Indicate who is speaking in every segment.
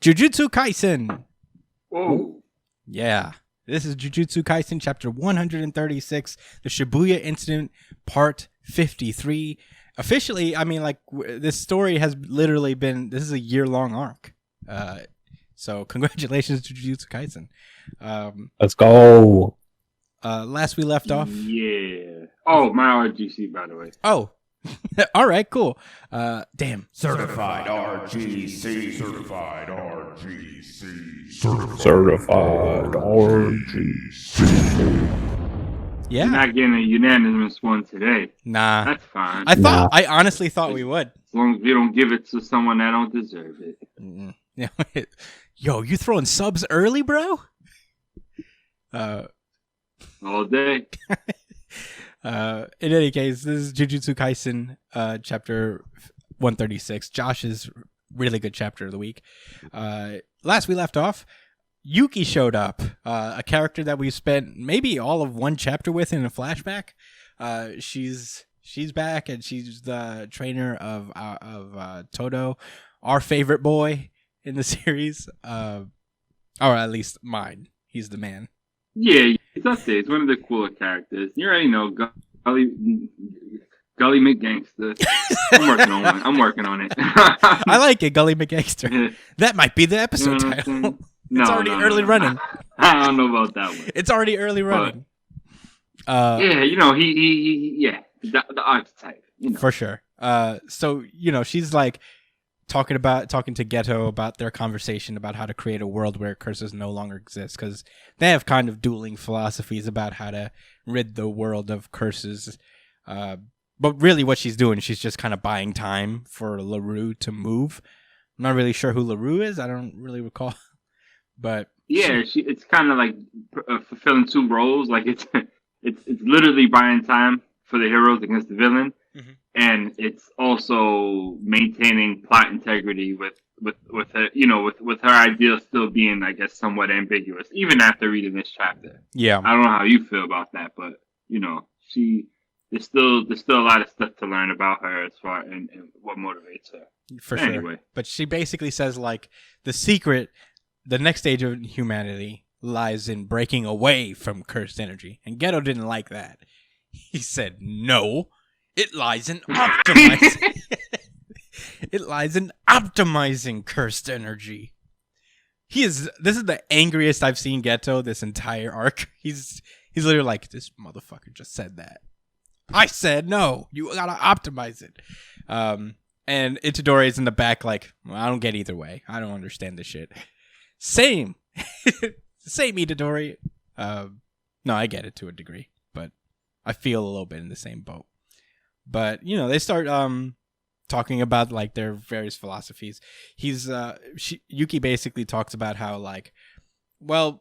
Speaker 1: Jujutsu Kaisen.
Speaker 2: Whoa.
Speaker 1: Yeah. This is Jujutsu Kaisen chapter 136, the Shibuya Incident, part 53. Officially, I mean, like, this story has literally been, this is a year-long arc. So congratulations to Jujutsu Kaisen.
Speaker 3: Let's go.
Speaker 1: Last we left off.
Speaker 2: Yeah. Oh, my RGC, by the way.
Speaker 1: Oh. All right, cool. Damn.
Speaker 4: Certified RGC. Certified RGC.
Speaker 3: Certified RGC.
Speaker 1: Yeah.
Speaker 2: You're not getting a unanimous one today.
Speaker 1: Nah.
Speaker 2: That's fine.
Speaker 1: I honestly thought we would.
Speaker 2: As long as you don't give it to someone that don't deserve it.
Speaker 1: Mm-mm. Yo, you throwing subs early, bro?
Speaker 2: All day.
Speaker 1: In any case, this is Jujutsu Kaisen, chapter 136. Josh's really good chapter of the week. Last we left off, Yuki showed up, a character that we spent maybe all of one chapter with in a flashback. She's back, and she's the trainer of Todo, our favorite boy in the series, or at least mine. He's the man.
Speaker 2: Yeah, it's up there. It's one of the cooler characters. You already know, Gully McGangster. I'm working on it.
Speaker 1: I like it, Gully McGangster. That might be the episode title. It's already early running.
Speaker 2: I don't know about that one.
Speaker 1: It's already early running.
Speaker 2: Yeah, you know, the archetype. You know.
Speaker 1: For sure. So, you know, she's like talking to Geto about their conversation about how to create a world where curses no longer exist, because they have kind of dueling philosophies about how to rid the world of curses. But really what she's doing, she's just kind of buying time for LaRue to move. I'm not really sure who LaRue is. I don't really recall. But
Speaker 2: yeah, it's kind of like fulfilling two roles. Like it's literally buying time for the heroes against the villain, mm-hmm. and it's also maintaining plot integrity with her, you know, with her ideals still being, I guess, somewhat ambiguous, even after reading this chapter.
Speaker 1: Yeah,
Speaker 2: I don't know how you feel about that, but you know, there's still a lot of stuff to learn about her as far and what motivates her.
Speaker 1: For sure. Anyway, but she basically says like the next stage of humanity lies in breaking away from cursed energy. And Geto didn't like that. He said, no, it lies in optimizing. It lies in optimizing cursed energy. This is the angriest I've seen Geto this entire arc. He's literally like, this motherfucker just said that. I said, no, you gotta optimize it. And Itadori's in the back like, well, I don't get either way. I don't understand this shit. Same Itadori. No, I get it to a degree, but I feel a little bit in the same boat. But you know, they start talking about like their various philosophies. Yuki basically talks about how like, well,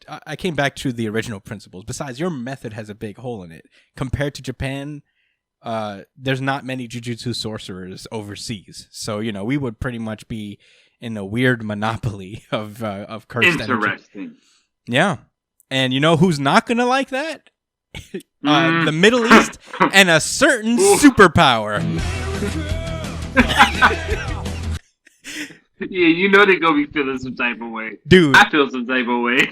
Speaker 1: I came back to the original principles. Besides, your method has a big hole in it. Compared to Japan, there's not many jujutsu sorcerers overseas, so you know we would pretty much be in a weird monopoly of cursed
Speaker 2: Interesting.
Speaker 1: Energy. Yeah. And you know who's not going to like that? The Middle East and a certain superpower.
Speaker 2: Yeah, you know they're going to be feeling some type of way.
Speaker 1: Dude.
Speaker 2: I feel some type of way.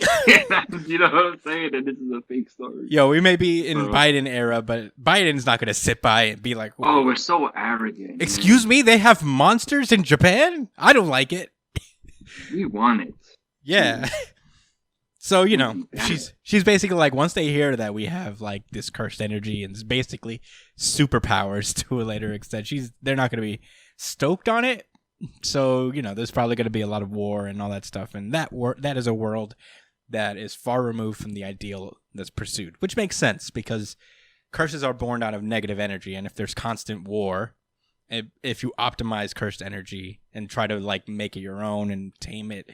Speaker 2: You know what I'm saying? And this is a fake story.
Speaker 1: Yo, we may be in Biden era, but Biden's not going to sit by and be like,
Speaker 2: oh, we're so arrogant.
Speaker 1: Excuse me? They have monsters in Japan? I don't like it.
Speaker 2: We want it.
Speaker 1: Yeah. So, you know, she's basically like, once they hear that we have like this cursed energy and it's basically superpowers to a later extent, they're not going to be stoked on it. So, you know, there's probably going to be a lot of war and all that stuff. And that is a world that is far removed from the ideal that's pursued, which makes sense because curses are born out of negative energy. And if there's constant war, if you optimize cursed energy and try to like make it your own and tame it,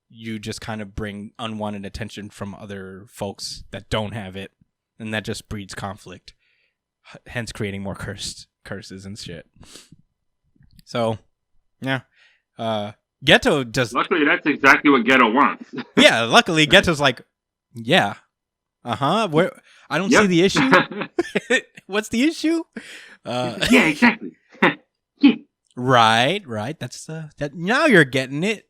Speaker 1: you just kind of bring unwanted attention from other folks that don't have it. And that just breeds conflict, hence creating more curses and shit. So... yeah. Geto does...
Speaker 2: Luckily, that's exactly what Geto wants.
Speaker 1: Yeah, luckily, Geto's like, yeah. Where I don't see the issue. What's the issue?
Speaker 2: Yeah, exactly. Yeah.
Speaker 1: Right. That's that. Now you're getting it.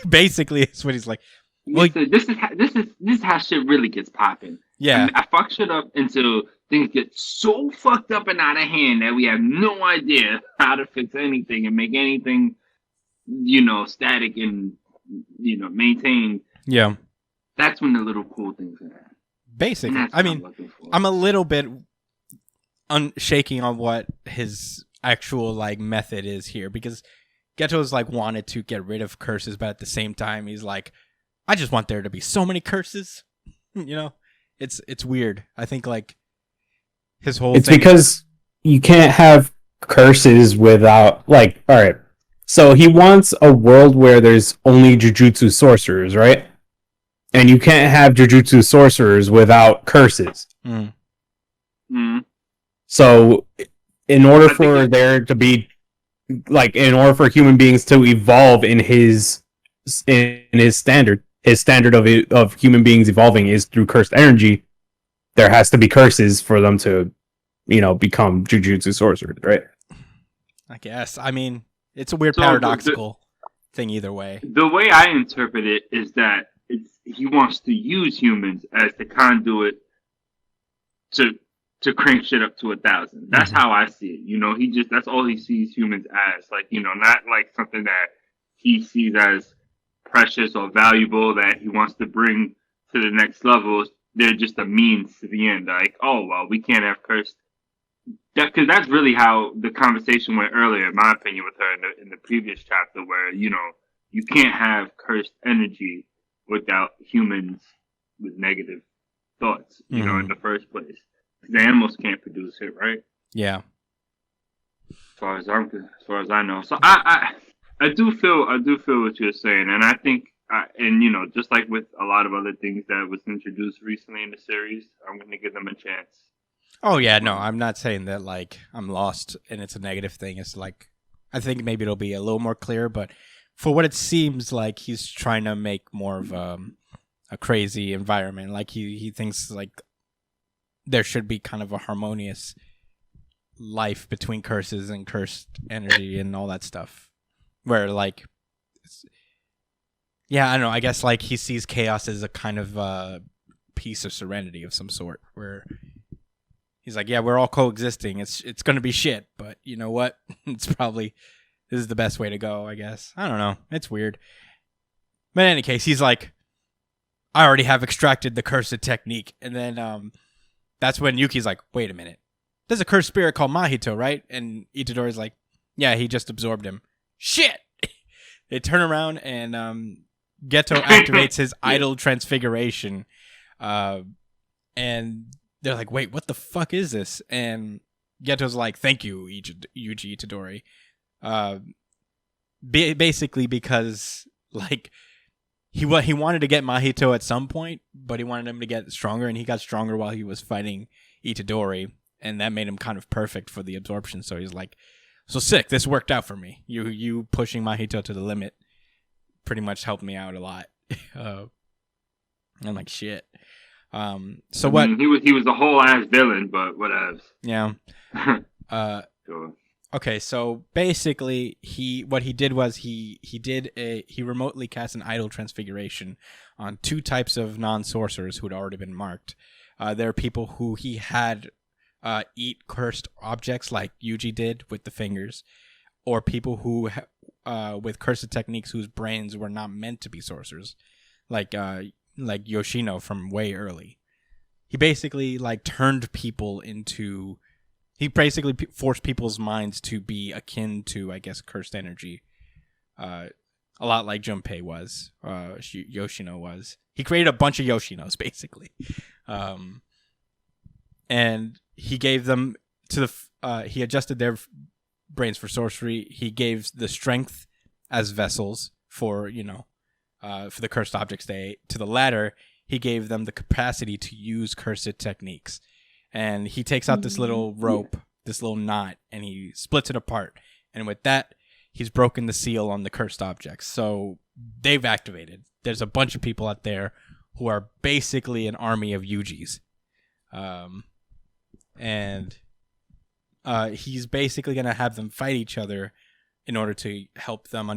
Speaker 1: Basically, it's what he's like. Well,
Speaker 2: this is how shit really gets popping.
Speaker 1: Yeah.
Speaker 2: I fuck shit up until things get so fucked up and out of hand that we have no idea how to fix anything and make anything, static and maintained.
Speaker 1: Yeah.
Speaker 2: That's when the little cool things are happening.
Speaker 1: Basically, I mean, I'm a little bit shaking on what his actual like method is here, because Geto's like wanted to get rid of curses, but at the same time he's like, I just want there to be so many curses. It's weird. I think like his whole
Speaker 3: it's
Speaker 1: thing
Speaker 3: because you can't have curses without like, all right, so he wants a world where there's only jujutsu sorcerers, right? And you can't have jujutsu sorcerers without curses. So in order for there to be like, in order for human beings to evolve in his standard of human beings evolving is through cursed energy, there has to be curses for them to, become jujutsu sorcerers, right?
Speaker 1: I guess. I mean, it's a weird paradoxical thing either way.
Speaker 2: The way I interpret it is that he wants to use humans as the conduit to crank shit up to 1,000. That's how I see it. That's all he sees humans as. Like, not like something that he sees as precious or valuable that he wants to bring to the next level. They're just a means to the end. Like, oh, well, we can't have cursed. Because that's really how the conversation went earlier, in my opinion, with her in the previous chapter, where, you can't have cursed energy without humans with negative thoughts, in the first place. The animals can't produce it, right?
Speaker 1: Yeah.
Speaker 2: As far as I know. So I do feel what you're saying, and I think, just like with a lot of other things that was introduced recently in the series, I'm going to give them a chance.
Speaker 1: Oh yeah, no, I'm not saying that like I'm lost and it's a negative thing. It's like I think maybe it'll be a little more clear, but for what it seems like, he's trying to make more of a crazy environment. Like he thinks like there should be kind of a harmonious life between curses and cursed energy and all that stuff. Where like, I don't know. I guess like he sees chaos as a kind of piece of serenity of some sort. Where he's like, yeah, we're all coexisting. It's gonna be shit, but you know what? This is the best way to go, I guess. I don't know. It's weird. But in any case, he's like, I already have extracted the cursed technique. And then that's when Yuki's like, wait a minute. There's a cursed spirit called Mahito, right? And Itadori's like, yeah, he just absorbed him. Shit! They turn around and Geto activates his idol transfiguration. And they're like, wait, what the fuck is this? And Geto's like, thank you, Yuji Itadori. Basically because like he wanted to get Mahito at some point, but he wanted him to get stronger, and he got stronger while he was fighting Itadori, and that made him kind of perfect for the absorption. So he's like, so sick, this worked out for me. You pushing Mahito to the limit pretty much helped me out a lot. I'm like, shit. So what?
Speaker 2: He was a whole ass villain, but whatever.
Speaker 1: Yeah.
Speaker 2: Sure.
Speaker 1: Okay, so basically, what he did was he remotely cast an idol transfiguration on two types of non-sorcerers who had already been marked. There are people who he had eat cursed objects like Yuji did with the fingers, or people who with cursed techniques whose brains were not meant to be sorcerers, like Yoshino from way early. He basically like turned people into. He basically forced people's minds to be akin to, I guess, cursed energy. A lot like Junpei was, Yoshino was. He created a bunch of Yoshinos, basically. And he gave them to he adjusted their brains for sorcery. He gave the strength as vessels for, for the cursed objects. To the latter, he gave them the capacity to use cursed techniques. And he takes out this little rope, this little knot, and he splits it apart. And with that, he's broken the seal on the cursed objects. So they've activated. There's a bunch of people out there who are basically an army of Yujis. And he's basically going to have them fight each other in order to help them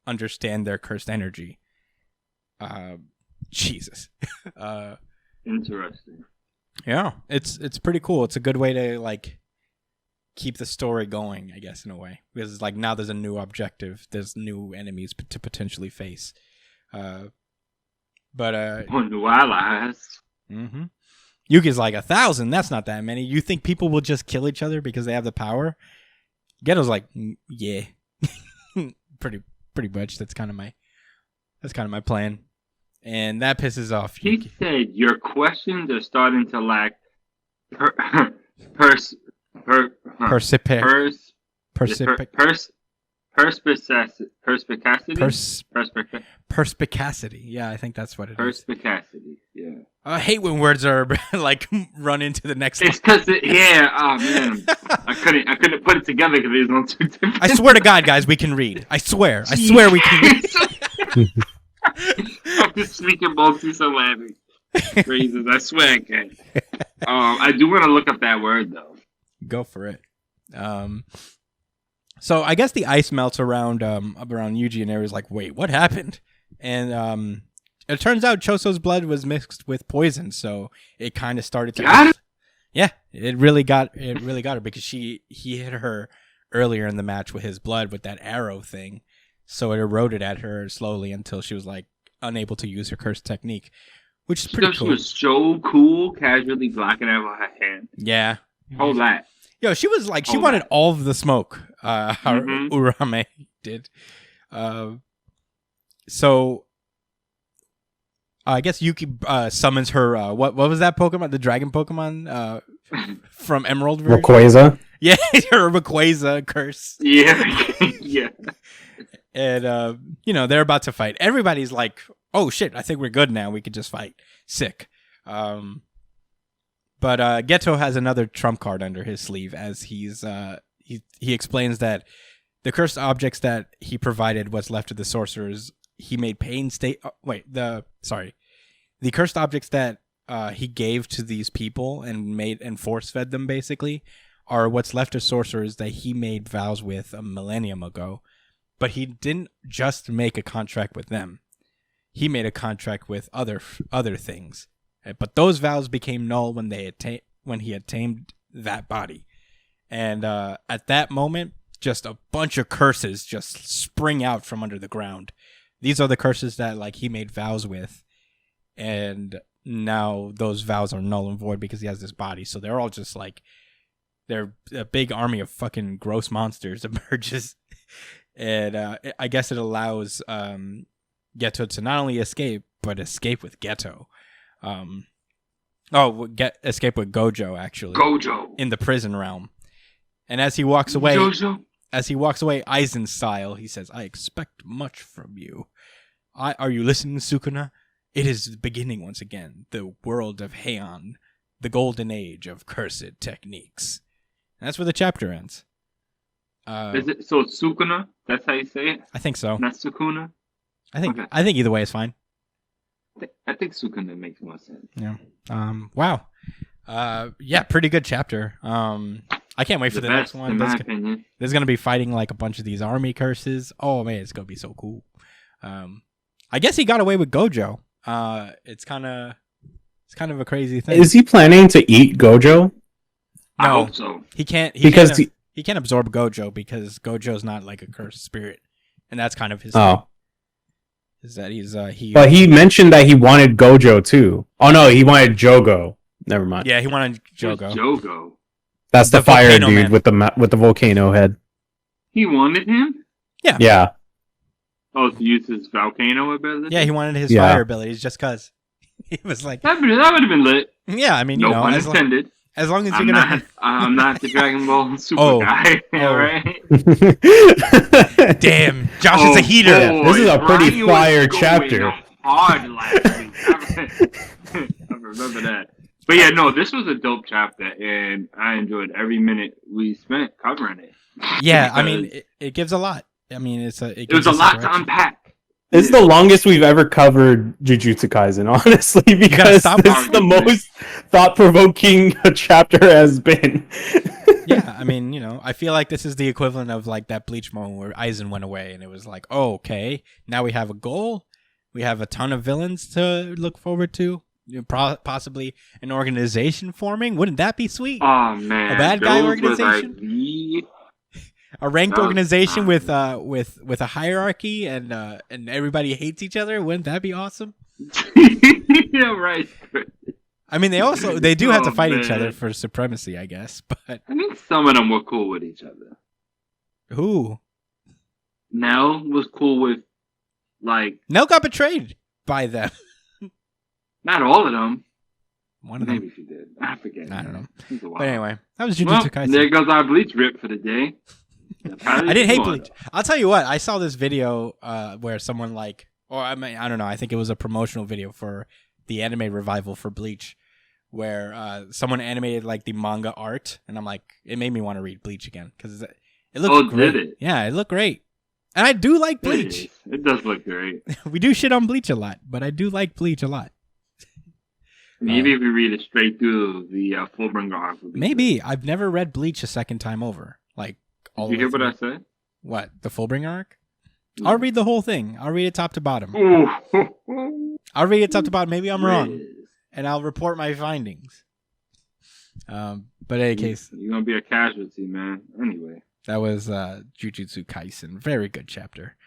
Speaker 1: understand their cursed energy. Jesus.
Speaker 2: Interesting.
Speaker 1: Yeah, it's pretty cool. It's a good way to like keep the story going, I guess, in a way, because it's like now there's a new objective, there's new enemies to potentially face. New
Speaker 2: allies.
Speaker 1: Mm-hmm. Yuki's like 1,000. That's not that many. You think people will just kill each other because they have the power? Geto's like, yeah, pretty much. That's kind of my plan, and that pisses off.
Speaker 2: He
Speaker 1: Yuki.
Speaker 2: said your questions are starting to lack perspicacity.
Speaker 1: Perspicacity. Yeah, I think that's what it is.
Speaker 2: Perspicacity. Yeah.
Speaker 1: I hate when words are like run into the next.
Speaker 2: It's because yeah. Oh man, I couldn't put it together because there's no two different.
Speaker 1: I swear to God, guys, we can read. I swear we can read.
Speaker 2: I'm just speaking multi-syllabic phrases. I swear I can. I do want to look up that word though.
Speaker 1: Go for it. So I guess the ice melts around Yuji, and everyone's like, "Wait, what happened?" And it turns out Choso's blood was mixed with poison, so it kind of started to.
Speaker 2: Got it?
Speaker 1: Yeah, it really got her because he hit her earlier in the match with his blood with that arrow thing, so it eroded at her slowly until she was like unable to use her curse technique, which is pretty cool.
Speaker 2: She was so cool, casually blocking it with her hand.
Speaker 1: Yeah.
Speaker 2: Hold that.
Speaker 1: Yo, she was like, she wanted all of the smoke. Urame did. So I guess Yuki summons her. What was that Pokemon? The dragon Pokemon from Emerald version?
Speaker 3: Rayquaza.
Speaker 1: Yeah, her Rayquaza curse.
Speaker 2: Yeah, yeah.
Speaker 1: And they're about to fight. Everybody's like, "Oh shit, I think we're good now. We could just fight." Sick. But Geto has another trump card under his sleeve as he explains that the cursed objects that he provided what's left of the sorcerers, he made the cursed objects that he gave to these people and force fed them basically are what's left of sorcerers that he made vows with a millennium ago. But he didn't just make a contract with them. He made a contract with other things. But those vows became null when he had tamed that body. And at that moment, just a bunch of curses just spring out from under the ground. These are the curses that like he made vows with. And now those vows are null and void because he has this body. So they're all just like, they're a big army of fucking gross monsters emerges. And I guess it allows Geto to not only escape, but escape with Geto. Escape with Gojo, actually.
Speaker 2: Gojo.
Speaker 1: In the prison realm. And as he walks away, Aizen style, he says, "I expect much from you. Are you listening, Sukuna? It is the beginning once again. The world of Heian. The golden age of cursed techniques." And that's where the chapter ends.
Speaker 2: Is it so? It's Sukuna. That's how you say it.
Speaker 1: I think so.
Speaker 2: Not Sukuna.
Speaker 1: I think either way is fine.
Speaker 2: I think Sukuna makes more sense.
Speaker 1: Yeah. Wow. Yeah, pretty good chapter. I can't wait for the next one.
Speaker 2: In my opinion.
Speaker 1: There's gonna be fighting like a bunch of these army curses. Oh man, it's gonna be so cool. I guess he got away with Gojo. It's kind of a crazy thing.
Speaker 3: Is he planning to eat Gojo?
Speaker 1: No,
Speaker 2: I hope so.
Speaker 1: He can't. He can't absorb Gojo because Gojo's not like a cursed spirit, and that's kind of his.
Speaker 3: Oh.
Speaker 1: Is that he's
Speaker 3: But he mentioned that he wanted Gojo too. Oh no, he wanted Jogo. Never mind.
Speaker 1: Yeah, he wanted Jogo.
Speaker 2: Jogo.
Speaker 3: That's the fire dude
Speaker 1: man.
Speaker 3: with the volcano head.
Speaker 2: He wanted him?
Speaker 3: Yeah. Yeah.
Speaker 2: Oh, to use his volcano ability?
Speaker 1: Yeah, he wanted his fire abilities just cause. He was like
Speaker 2: that would have been lit.
Speaker 1: Yeah, I mean,
Speaker 2: no pun intended.
Speaker 1: As long as you're gonna
Speaker 2: I'm not the Dragon Ball Super guy. Alright.
Speaker 1: Damn, Josh is a heater.
Speaker 3: This is a pretty fire chapter.
Speaker 2: Hard last week. I remember that. But yeah, no, this was a dope chapter, and I enjoyed every minute we spent covering it.
Speaker 1: Yeah, I mean, it gives a lot. I mean, it
Speaker 2: was a lot to unpack.
Speaker 3: This is the longest we've ever covered Jujutsu Kaisen, honestly, because this is the most thought-provoking a chapter has been.
Speaker 1: Yeah, I mean, I feel like this is the equivalent of like that Bleach moment where Aizen went away, and it was like, oh, okay, now we have a goal. We have a ton of villains to look forward to. Possibly an organization forming. Wouldn't that be sweet?
Speaker 2: Oh man,
Speaker 1: A bad guy
Speaker 2: those were,
Speaker 1: organization? A ranked
Speaker 2: That was
Speaker 1: organization
Speaker 2: fun.
Speaker 1: with a hierarchy and everybody hates each other. Wouldn't that be awesome?
Speaker 2: Yeah, right.
Speaker 1: I mean, they do have to
Speaker 2: Oh,
Speaker 1: fight each
Speaker 2: man.
Speaker 1: other for supremacy, I guess. But
Speaker 2: I think some of them were cool with each other.
Speaker 1: who?
Speaker 2: Nell was cool with, like,
Speaker 1: Nell got betrayed by them.
Speaker 2: not all of them.
Speaker 1: One of
Speaker 2: Maybe
Speaker 1: them.
Speaker 2: she did. I forget.
Speaker 1: I don't know.
Speaker 2: It was a while.
Speaker 1: But anyway, that was
Speaker 2: Well,
Speaker 1: Jujutsu Kaisen.
Speaker 2: there goes our Bleach rip for the day.
Speaker 1: I didn't hate Bleach. I'll tell you what. I saw this video where someone I don't know. I think it was a promotional video for the anime revival for Bleach, where someone animated like the manga art, and I'm like, it made me want to read Bleach again because it looked great.
Speaker 2: Did it?
Speaker 1: Yeah, it looked great, and I do like
Speaker 2: It
Speaker 1: Bleach.
Speaker 2: is. It does look great.
Speaker 1: We do shit on Bleach a lot, but I do like Bleach a lot.
Speaker 2: Maybe if we read it straight through, the Fullbringer arc would be
Speaker 1: Maybe I've never read Bleach a second time over. Like all
Speaker 2: Did you
Speaker 1: the
Speaker 2: hear
Speaker 1: way
Speaker 2: what I
Speaker 1: through.
Speaker 2: said?
Speaker 1: What, the Fullbringer arc? I'll read the whole thing. I'll read it top to bottom.
Speaker 2: Ooh.
Speaker 1: I'll read it top to bottom. Maybe I'm wrong,
Speaker 2: Riz.
Speaker 1: and I'll report my findings. But in any case,
Speaker 2: You're gonna be a casualty, man. Anyway.
Speaker 1: that was Jujutsu Kaisen. Very good chapter.